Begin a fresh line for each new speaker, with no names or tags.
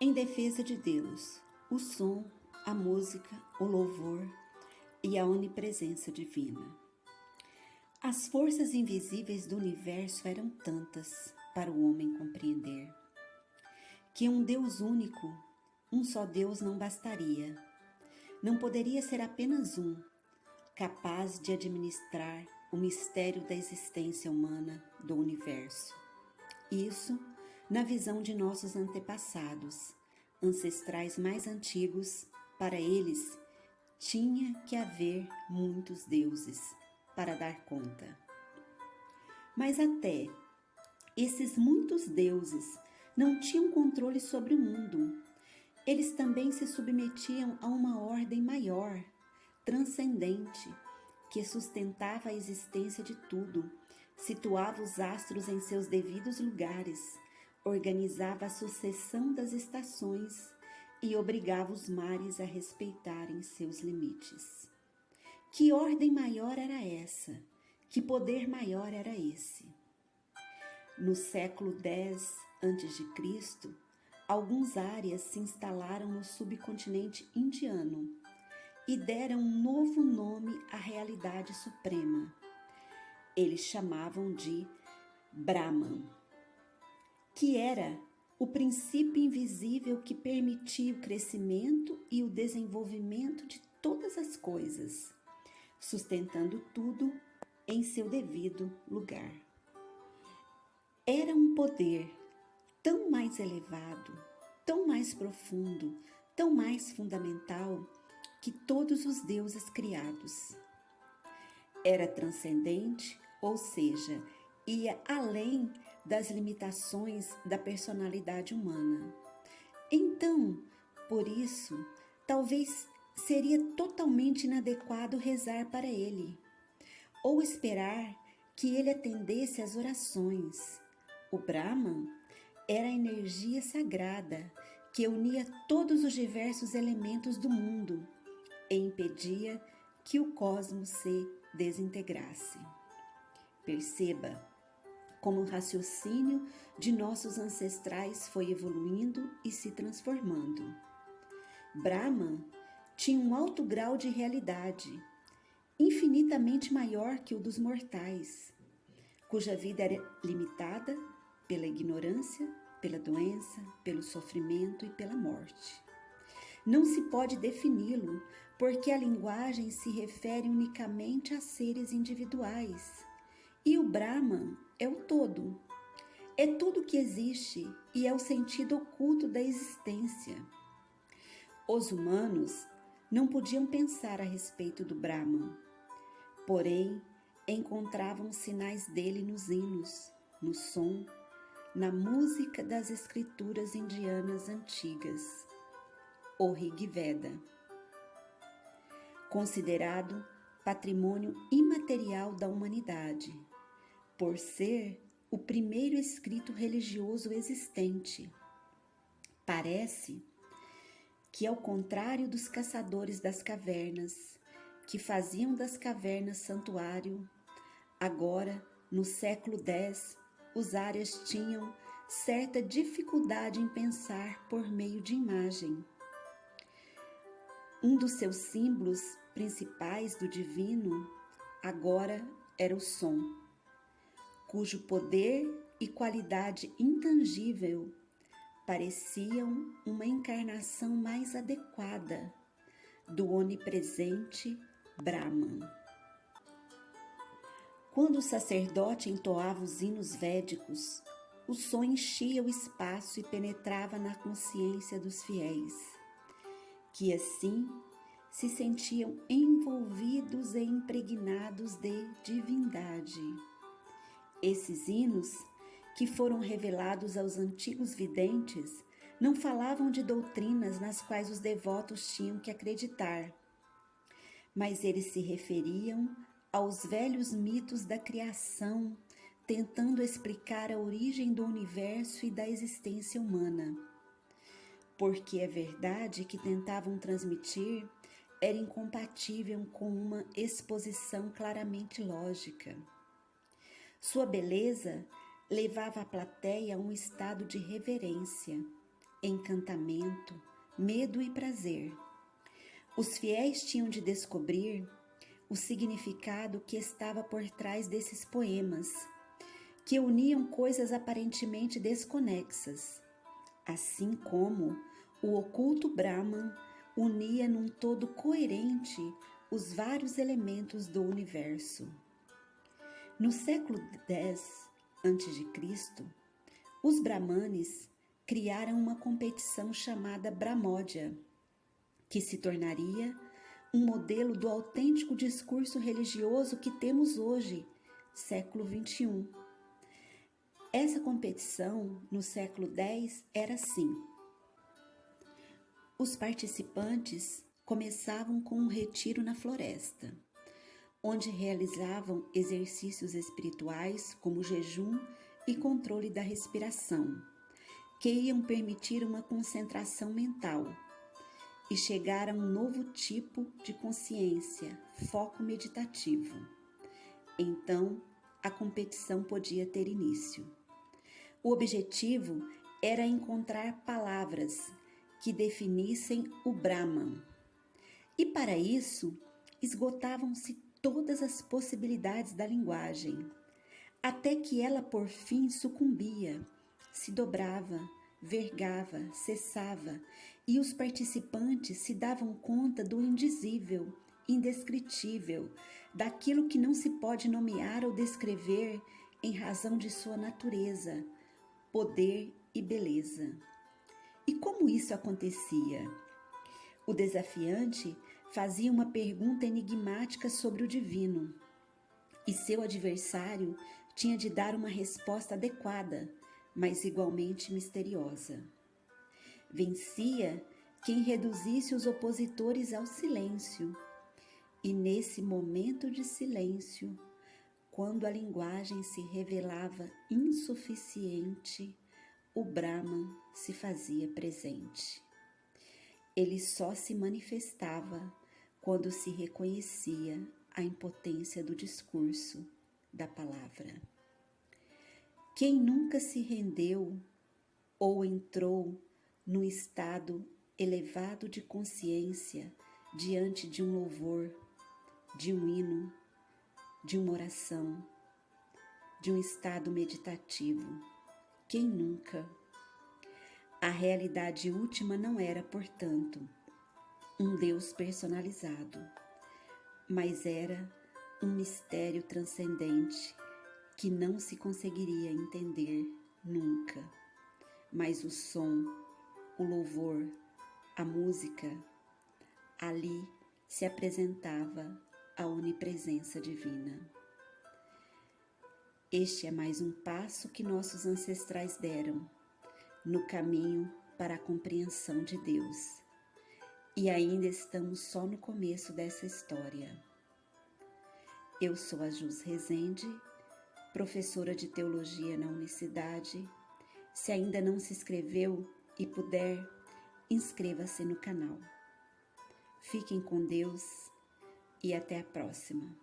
Em defesa de Deus, o som, a música, o louvor e a onipresença divina. As forças invisíveis do universo eram tantas para o homem compreender que um Deus único, um só Deus não bastaria. Não poderia ser apenas um, capaz de administrar o mistério da existência humana do universo. Isso na visão de nossos antepassados, ancestrais mais antigos. Para eles, tinha que haver muitos deuses para dar conta. Mas até esses muitos deuses não tinham controle sobre o mundo. Eles também se submetiam a uma ordem maior, transcendente, que sustentava a existência de tudo, situava os astros em seus devidos lugares, organizava a sucessão das estações e obrigava os mares a respeitarem seus limites. Que ordem maior era essa? Que poder maior era esse? No século X a.C., alguns árias se instalaram no subcontinente indiano e deram um novo nome à realidade suprema. Eles chamavam de Brahman, que era o princípio invisível que permitia o crescimento e o desenvolvimento de todas as coisas, sustentando tudo em seu devido lugar. Era um poder tão mais elevado, tão mais profundo, tão mais fundamental que todos os deuses criados. Era transcendente, ou seja, ia além das limitações da personalidade humana. Então, por isso, talvez seria totalmente inadequado rezar para ele, ou esperar que ele atendesse às orações. O Brahman era a energia sagrada que unia todos os diversos elementos do mundo e impedia que o cosmos se desintegrasse. Perceba como o raciocínio de nossos ancestrais foi evoluindo e se transformando. Brahman tinha um alto grau de realidade, infinitamente maior que o dos mortais, cuja vida era limitada pela ignorância, pela doença, pelo sofrimento e pela morte. Não se pode defini-lo, porque a linguagem se refere unicamente a seres individuais. E o Brahman é o todo. É tudo que existe e é o sentido oculto da existência. Os humanos não podiam pensar a respeito do Brahman, porém encontravam sinais dele nos hinos, no som, na música das escrituras indianas antigas, o Rig Veda, considerado patrimônio imaterial da humanidade, por ser o primeiro escrito religioso existente. Parece que, ao contrário dos caçadores das cavernas, que faziam das cavernas santuário, agora, no século X, os árias tinham certa dificuldade em pensar por meio de imagem. Um dos seus símbolos principais do divino agora era o som, cujo poder e qualidade intangível pareciam uma encarnação mais adequada do onipresente Brahman. Quando o sacerdote entoava os hinos védicos, o som enchia o espaço e penetrava na consciência dos fiéis, que assim se sentiam envolvidos e impregnados de divindade. Esses hinos, que foram revelados aos antigos videntes, não falavam de doutrinas nas quais os devotos tinham que acreditar, mas eles se referiam aos velhos mitos da criação, tentando explicar a origem do universo e da existência humana. Porque a verdade que tentavam transmitir era incompatível com uma exposição claramente lógica. Sua beleza levava a plateia a um estado de reverência, encantamento, medo e prazer. Os fiéis tinham de descobrir o significado que estava por trás desses poemas, que uniam coisas aparentemente desconexas, assim como o oculto Brahman unia num todo coerente os vários elementos do universo. No século X a.C., os brahmanes criaram uma competição chamada Brahmodya, que se tornaria um modelo do autêntico discurso religioso que temos hoje, século XXI. Essa competição, no século X, era assim. Os participantes começavam com um retiro na floresta, onde realizavam exercícios espirituais como jejum e controle da respiração, que iam permitir uma concentração mental e chegar a um novo tipo de consciência, foco meditativo. Então, a competição podia ter início. O objetivo era encontrar palavras que definissem o Brahman. E para isso, esgotavam-se todas as possibilidades da linguagem, até que ela por fim sucumbia, se dobrava, vergava, cessava, e os participantes se davam conta do indizível, indescritível, daquilo que não se pode nomear ou descrever em razão de sua natureza, poder e beleza. E como isso acontecia? O desafiante fazia uma pergunta enigmática sobre o divino, e seu adversário tinha de dar uma resposta adequada, mas igualmente misteriosa. Vencia quem reduzisse os opositores ao silêncio, e nesse momento de silêncio, quando a linguagem se revelava insuficiente, o Brahman se fazia presente. Ele só se manifestava quando se reconhecia a impotência do discurso, da palavra. Quem nunca se rendeu ou entrou num estado elevado de consciência diante de um louvor, de um hino, de uma oração, de um estado meditativo? Quem nunca? A realidade última não era, portanto, um Deus personalizado, mas era um mistério transcendente que não se conseguiria entender nunca. Mas o som, o louvor, a música, ali se apresentava a onipresença divina. Este é mais um passo que nossos ancestrais deram no caminho para a compreensão de Deus. E ainda estamos só no começo dessa história. Eu sou a Jus Rezende, professora de teologia na Unicidade. Se ainda não se inscreveu e puder, inscreva-se no canal. Fiquem com Deus e até a próxima.